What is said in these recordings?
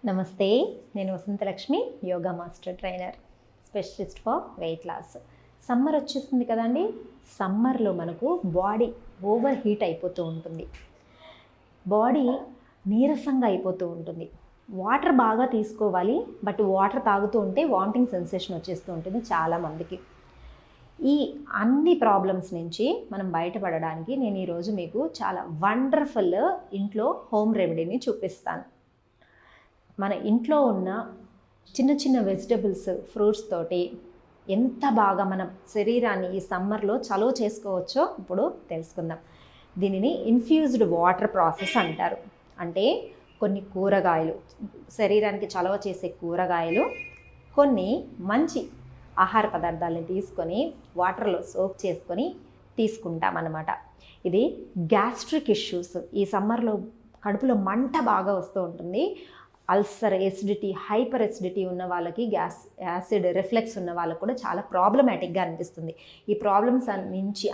నమస్తే, నేను Vasanthalakshmi, yoga master trainer, specialist for weight loss. Summer వచ్చేస్తుంది కదండి. సమ్మర్లో మనకు బాడీ ఓవర్ హీట్ అయిపోతూ ఉంటుంది, బాడీ నీరసంగా అయిపోతూ ఉంటుంది. వాటర్ బాగా తీసుకోవాలి, బట్ వాటర్ తాగుతూ ఉంటే వామిటింగ్ సెన్సేషన్ వచ్చేస్తూ ఉంటుంది చాలామందికి. ఈ అన్ని ప్రాబ్లమ్స్ నుంచి మనం బయటపడడానికి నేను ఈరోజు మీకు చాలా వండర్ఫుల్ ఇంట్లో హోమ్ రెమెడీని చూపిస్తాను. మన ఇంట్లో ఉన్న చిన్న చిన్న వెజిటబుల్స్, ఫ్రూట్స్ తోటి ఎంత బాగా మన శరీరాన్ని ఈ సమ్మర్లో చలువ చేసుకోవచ్చో ఇప్పుడు తెలుసుకుందాం. దీనిని ఇన్ఫ్యూజ్డ్ వాటర్ ప్రాసెస్ అంటారు. అంటే కొన్ని కూరగాయలు, శరీరానికి చలవ చేసే కూరగాయలు, కొన్ని మంచి ఆహార పదార్థాలను తీసుకొని వాటర్లో సోక్ చేసుకొని తీసుకుంటాం అన్నమాట. ఇది గ్యాస్ట్రిక్ ఇష్యూస్, ఈ సమ్మర్లో కడుపులో మంట బాగా వస్తూ ఉంటుంది. అల్సర్, ఎసిడిటీ, హైపర్ ఎసిడిటీ ఉన్న వాళ్ళకి, యాసిడ్ రిఫ్లెక్స్ ఉన్న వాళ్ళకు కూడా చాలా ప్రాబ్లమాటిక్గా అనిపిస్తుంది. ఈ ప్రాబ్లమ్స్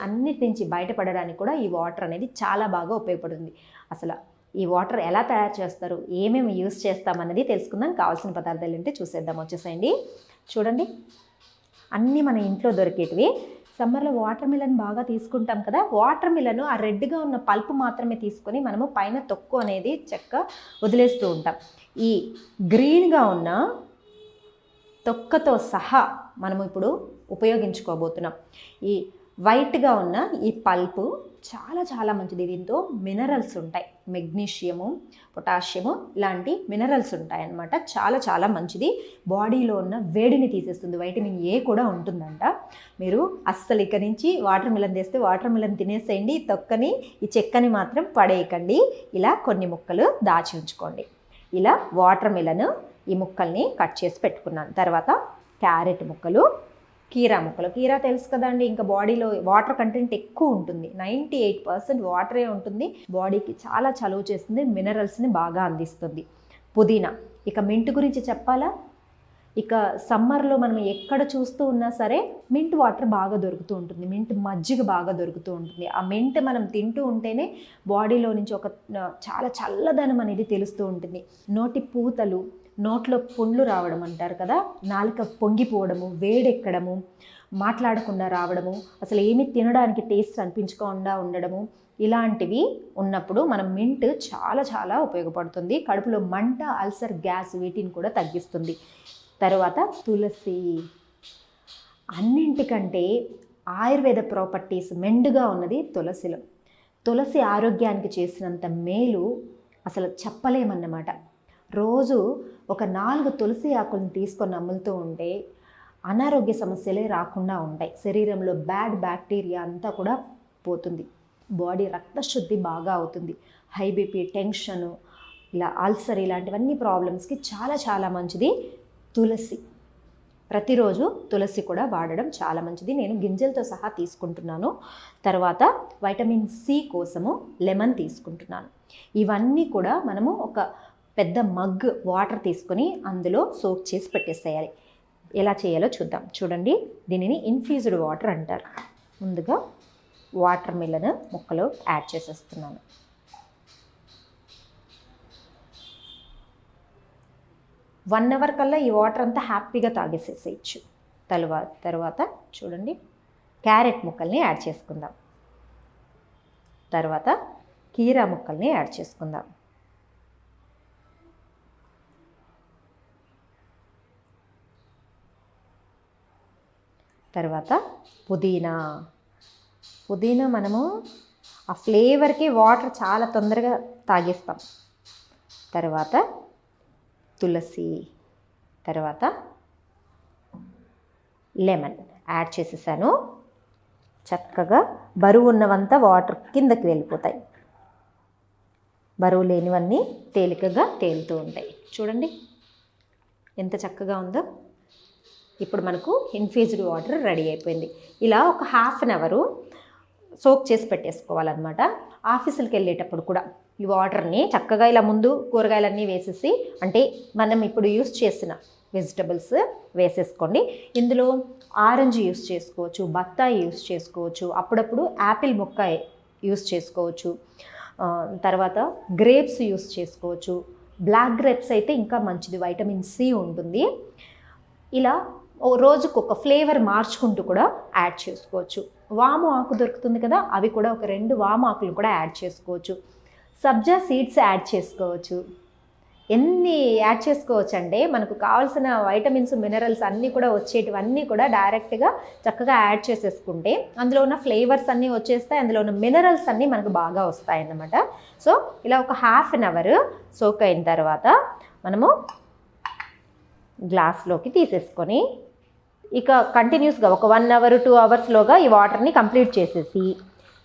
అన్నిటి నుంచి బయటపడడానికి కూడా ఈ వాటర్ అనేది చాలా బాగా ఉపయోగపడుతుంది. అసలు ఈ వాటర్ ఎలా తయారు చేస్తారు, ఏమేమి యూస్ చేస్తామన్నది తెలుసుకుందాం. కావాల్సిన పదార్థాలు ఏంటంటే చూసేద్దాం, వచ్చేసేయండి. చూడండి, అన్నీ మన ఇంట్లో దొరికేటివి. సమ్మర్లో వాటర్ మిలన్ బాగా తీసుకుంటాం కదా. వాటర్ మిలను ఆ రెడ్గా ఉన్న పల్పు మాత్రమే తీసుకొని మనము పైన తొక్కు అనేది చెక్క వదిలేస్తూ ఉంటాం. ఈ గ్రీన్గా ఉన్న తొక్కతో సహా మనము ఇప్పుడు ఉపయోగించుకోబోతున్నాం. ఈ వైట్గా ఉన్న ఈ పల్పు చాలా చాలా మంచిది. దీంతో మినరల్స్ ఉంటాయి, మెగ్నీషియము, పొటాషియము ఇలాంటి మినరల్స్ ఉంటాయి అన్నమాట. చాలా చాలా మంచిది. బాడీలో ఉన్న వేడిని తీసేస్తుంది. వైటమిన్ ఏ కూడా ఉంటుందంట. మీరు అస్సలు ఇక్కడి నుంచి వాటర్ మిలన్ తెస్తే వాటర్ మిలన్ తినేసేయండి. తొక్కని, ఈ చెక్కని మాత్రం పడేయకండి. ఇలా కొన్ని ముక్కలు దాచి ఉంచుకోండి. ఇలా వాటర్ మిలను ఈ ముక్కల్ని కట్ చేసి పెట్టుకున్నాను. తర్వాత క్యారెట్ ముక్కలు, కీరా ముక్కలు. కీరా తెలుసు కదండి, ఇంకా బాడీలో వాటర్ కంటెంట్ ఎక్కువ ఉంటుంది. 98% వాటరే ఉంటుంది. బాడీకి చాలా చలువ చేస్తుంది, మినరల్స్ని బాగా అందిస్తుంది. పుదీనా. ఇక మింట్ గురించి చెప్పాలా? ఇక సమ్మర్లో మనం ఎక్కడ చూస్తూ ఉన్నా సరే మింట్ వాటర్ బాగా దొరుకుతూ ఉంటుంది, మింట్ మజ్జిగ బాగా దొరుకుతూ ఉంటుంది. ఆ మింట్ మనం తింటూ ఉంటేనే బాడీలో నుంచి ఒక చాలా చల్లదనం అనేది తెలుస్తూ ఉంటుంది. నోటి పూతలు, నోట్లో పుండ్లు రావడం అంటారు కదా, నాలుక పొంగిపోవడము, వేడెక్కడము, మాట్లాడకుండా రావడము, అసలు ఏమీ తినడానికి టేస్ట్ అనిపించకుండా ఉండడము, ఇలాంటివి ఉన్నప్పుడు మనం మింట్ చాలా చాలా ఉపయోగపడుతుంది. కడుపులో మంట, అల్సర్, గ్యాస్ వీటిని కూడా తగ్గిస్తుంది. తర్వాత తులసి. అన్నింటికంటే ఆయుర్వేద ప్రాపర్టీస్ మెండుగా ఉన్నది తులసిలో. తులసి ఆరోగ్యానికి చేసినంత మేలు అసలు చెప్పలేమన్నమాట. రోజు ఒక 4 తులసి ఆకులను తీసుకొని నములుతూ ఉంటే అనారోగ్య సమస్యలే రాకుండా ఉంటాయి. శరీరంలో బ్యాడ్ బ్యాక్టీరియా అంతా కూడా పోతుంది. బాడీ రక్తశుద్ధి బాగా అవుతుంది. హై బీపీ, టెన్షను, ఇలా అల్సర్ ఇలాంటివన్నీ ప్రాబ్లమ్స్కి చాలా చాలా మంచిది తులసి. ప్రతిరోజు తులసి కూడా వాడడం చాలా మంచిది. నేను గింజలతో సహా తీసుకుంటున్నాను. తర్వాత వైటమిన్ సి కోసము లెమన్ తీసుకుంటున్నాను. ఇవన్నీ కూడా మనము ఒక పెద్ద మగ్ వాటర్ తీసుకొని అందులో సోక్ చేసి పెట్టేసేయాలి. ఎలా చేయాలో చూద్దాం. చూడండి, దీనిని ఇన్ఫ్యూజ్డ్ వాటర్ అంటారు. ముందుగా వాటర్ మిలన్ ముక్కలు యాడ్ చేసేస్తున్నాను. 1 అవర్ కల్లా ఈ వాటర్ అంతా హ్యాపీగా తాగేసేసేయచ్చు. తర్వాత చూడండి, క్యారెట్ ముక్కల్ని యాడ్ చేసుకుందాం. తర్వాత కీరా ముక్కల్ని యాడ్ చేసుకుందాం. తర్వాత పుదీనా మనము ఆ ఫ్లేవర్కి వాటర్ చాలా తొందరగా తాగేస్తాం. తర్వాత తులసి, తర్వాత లెమన్ యాడ్ చేసేసాను. చక్కగా బరువు ఉన్నవంతా వాటర్ కిందకి వెళ్ళిపోతాయి, బరువు లేనివన్నీ తేలికగా తేలుతూ ఉంటాయి. చూడండి ఎంత చక్కగా ఉందో. ఇప్పుడు మనకు ఇన్ఫ్యూజ్డ్ వాటర్ రెడీ అయిపోయింది. ఇలా ఒక 1/2 అవరు సోక్ చేసి పెట్టేసుకోవాలన్నమాట. ఆఫీసులకు వెళ్ళేటప్పుడు కూడా ఈ వాటర్ని చక్కగా ఇలా ముందు కూరగాయలన్నీ వేసేసి, అంటే మనం ఇప్పుడు యూస్ చేసిన వెజిటబుల్స్ వేసేసుకోండి. ఇందులో ఆరెంజ్ యూస్ చేసుకోవచ్చు, బత్తాయి యూస్ చేసుకోవచ్చు, అప్పుడప్పుడు యాపిల్ మొక్క యూస్ చేసుకోవచ్చు, తర్వాత గ్రేప్స్ యూస్ చేసుకోవచ్చు, బ్లాక్ గ్రేప్స్ అయితే ఇంకా మంచిది, వైటమిన్ సి ఉంటుంది. ఇలా రోజుకు ఒక ఫ్లేవర్ మార్చుకుంటూ కూడా యాడ్ చేసుకోవచ్చు. వాము ఆకు దొరుకుతుంది కదా, అవి కూడా ఒక 2 వాము ఆకులు కూడా యాడ్ చేసుకోవచ్చు. సబ్జా సీడ్స్ యాడ్ చేసుకోవచ్చు. ఎన్ని యాడ్ చేసుకోవచ్చు అంటే మనకు కావాల్సిన వైటమిన్స్, మినరల్స్ అన్నీ కూడా వచ్చేటివన్నీ కూడా డైరెక్ట్గా చక్కగా యాడ్ చేసేసుకుంటే అందులో ఉన్న ఫ్లేవర్స్ అన్నీ వచ్చేస్తాయి, అందులో ఉన్న మినరల్స్ అన్నీ మనకు బాగా వస్తాయి అన్నమాట. సో ఇలా ఒక హాఫ్ అన్ అవర్ సోక్ అయిన తర్వాత మనము గ్లాస్లోకి తీసేసుకొని ఇక కంటిన్యూస్గా ఒక 1 అవర్ 2 అవర్స్లోగా ఈ వాటర్ని కంప్లీట్ చేసేసి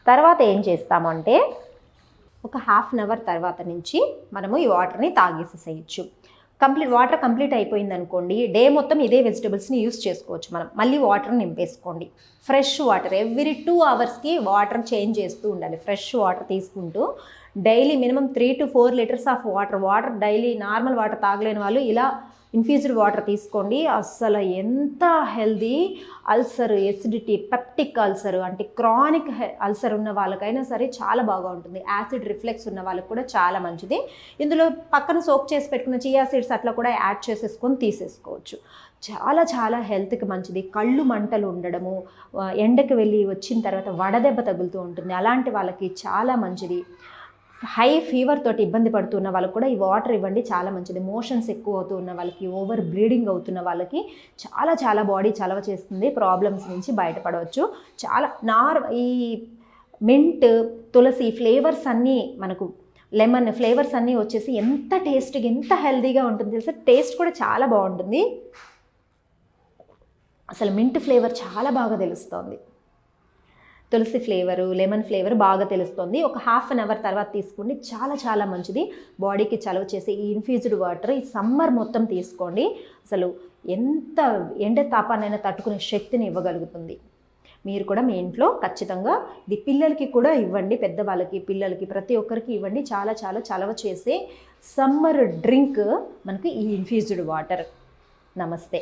తర్వాత ఏం చేస్తామంటే ఒక హాఫ్ అన్ అవర్ తర్వాత నుంచి మనము ఈ వాటర్ని తాగేసేసేయచ్చు. వాటర్ కంప్లీట్ అయిపోయింది అనుకోండి, డే మొత్తం ఇదే వెజిటబుల్స్ని యూస్ చేసుకోవచ్చు. మనం మళ్ళీ వాటర్ నింపేసుకోండి. ఫ్రెష్ వాటర్ ఎవ్రీ 2 అవర్స్కి వాటర్ చేంజ్ చేస్తూ ఉండాలి. ఫ్రెష్ వాటర్ తీసుకుంటూ daily minimum 3 to 4 litres of water daily normal water తాగలేని వాళ్ళు ఇలా ఇన్ఫ్యూజ్డ్ వాటర్ తీసుకోండి. అస్సలు ఎంత healthy, ulcer, acidity, peptic ulcer అంటే క్రానిక్ అల్సర్ ఉన్న వాళ్ళకైనా సరే చాలా బాగా ఉంటుంది. యాసిడ్ రిఫ్లెక్స్ ఉన్న వాళ్ళకి కూడా చాలా మంచిది. ఇందులో పక్కన సోక్ చేసి పెట్టుకున్న చియా సీడ్స్ అట్లా కూడా యాడ్ చేసేసుకొని తీసేసుకోవచ్చు. చాలా చాలా హెల్త్కి మంచిది. కళ్ళు మంటలు ఉండడము, ఎండకు వెళ్ళి వచ్చిన తర్వాత వడదెబ్బ తగులుతూ ఉంటుంది, అలాంటి వాళ్ళకి చాలా మంచిది. హై ఫీవర్ తోటి ఇబ్బంది పడుతున్న వాళ్ళకి కూడా ఈ వాటర్ ఇవ్వండి, చాలా మంచిది. మోషన్స్ ఎక్కువ అవుతూ ఉన్న వాళ్ళకి, ఓవర్ బ్లీడింగ్ అవుతున్న వాళ్ళకి చాలా చాలా బాడీ చలవ చేస్తుంది. ప్రాబ్లమ్స్ నుంచి బయటపడవచ్చు. చాలా ఈ మింట్, తులసి ఫ్లేవర్స్ అన్నీ మనకు, లెమన్ ఫ్లేవర్స్ అన్నీ వచ్చేసి ఎంత టేస్టీగా, ఎంత హెల్తీగా ఉంటుంది తెలుసా. టేస్ట్ కూడా చాలా బాగుంటుంది. అసలు మింట్ ఫ్లేవర్ చాలా బాగా తెలుస్తుంది, తులసి ఫ్లేవరు, లెమన్ ఫ్లేవర్ బాగా తెలుస్తుంది. ఒక హాఫ్ అన్ అవర్ తర్వాత తీసుకోండి, చాలా చాలా మంచిది. బాడీకి చలవ చేసే ఈ ఇన్ఫ్యూజ్డ్ వాటర్ ఈ సమ్మర్ మొత్తం తీసుకోండి. అసలు ఎంత ఎండ తాపానైనా తట్టుకునే శక్తిని ఇవ్వగలుగుతుంది. మీరు కూడా మీ ఇంట్లో ఖచ్చితంగా ఇది పిల్లలకి కూడా ఇవ్వండి, పెద్దవాళ్ళకి, పిల్లలకి, ప్రతి ఒక్కరికి ఇవ్వండి. చాలా చాలా చలవ చేసే సమ్మర్ డ్రింక్ మనకి ఈ ఇన్ఫ్యూజ్డ్ వాటర్. నమస్తే.